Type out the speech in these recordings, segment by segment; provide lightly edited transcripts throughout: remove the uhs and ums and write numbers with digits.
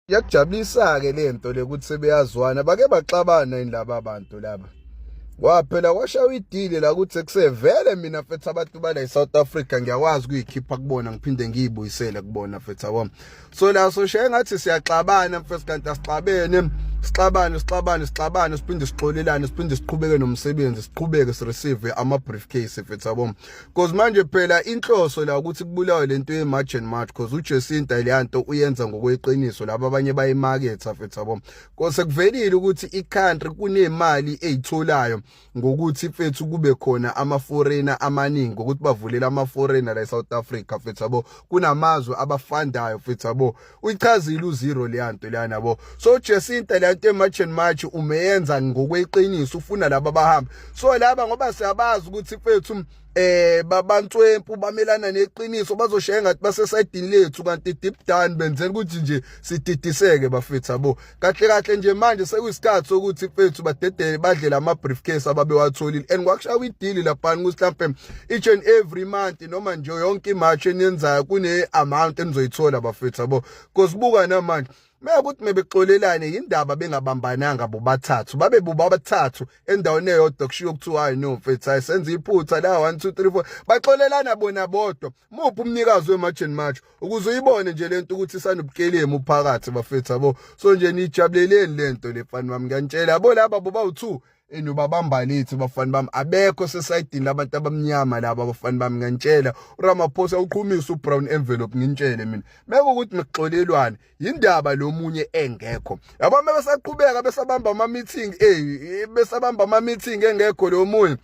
Yakujabulisa ke lento le ukuthi sebeyazwana bake baxabana indaba abantu laba. Kwaphela kwashawa idili la ukuthi kusevele mina mfethu abantu bala eSouth Africa ngiyakwazi ukuyikhipha kubona ngiphinde ngiyibuyisele kubona mfethu wami. So la so shaya ngathi siyaxabana mfethu kanti asixabene sixabane siphinde sixolelane siphinde siqhubeke nomsebenzi siqhubeke sireceive ama briefcase mfethu wami. Because manje phela inhloso la ukuthi kubulawe lento yeMarch and March because uJacinta leyanto uyenza ngokweqiniso laba abanye bayimarket mfethu wami. Because kuvelile ukuthi iCountry kunemali ezitholayo ngokuthi mfethu kube khona ama-foreigner amaningi ukuthi bavulela ama-foreigner la eSouth Africa mfethu yabo kunamazwe abafandayo mfethu yabo uyichazile uzero leyanto lana yabo. So Jacinta leyanto eMarch and March umeyenza ngokweqiniso ufuna laba bahamba so laba ngoba siyabazi ukuthi mfethu babantswempu bamelana neqiniso bazoshaya ngathi basesayidini lethu kanti deep down benzela ukuthi nje sididiseke bafethu yabo. Kahle nje manje sekuyisikhathi sokuthi mfethu badedele badle ama briefcase ababewatholile and kwakushawa idili lapha ukuthi mhlambe each and every month noma nje yonke iMarch eniyenzayo kune amount enizoyithola bafethu yabo. Kuzibuka namanje mekuthi mebexolelane indaba bengabambananga bobathathu babe bobathathu endaweni eyodwa kushiyo ukuthi hayi no mfethu ayisenza iphutha la 1 2 3 4 baxolelana bona bodwa muphi umnikazi weMarch and March ukuze uyibone nje lento ukuthi isanobukelemu phakathi bafethu yabo. So nje nijabuleleni lento lefani bami ngiyantshela yabo laba boba2 enubabamba lithi bafani bami abekho sesayidini labantu abamnyama laba bafani bami ngantshela uRamaphosa uqhumisa uBrown envelope ngintshele mina meke ukuthi mekuxolelwane indaba lomunye engekho yabo mebesaqhubeka besabamba ama meeting besabamba ama meeting engekho lomunye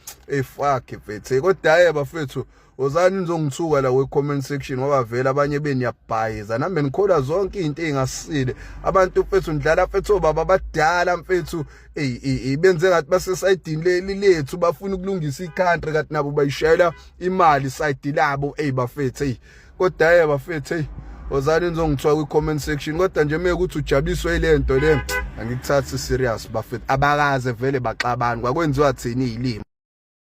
fuck mfethu kodwa haye bafethu ozani nizongithuka la we-comment section ngoba vele abanye beniyabhayiza nami nikhola zonke izinto engasile abantu mfethu ndlala mfethu baba badala mfethu benze ngathi basesayidini lethu bafuna ukulungisa iCountry kanti nabo bayishayela imali side labo bafethu kodwa haye bafethu ozani nizongithuka kwi-comment section kodwa nje mekuthi ujabuliswe ilento le angikuthathi serious bafethu abakaze vele baxabana kwakwenziwa thina izilimi.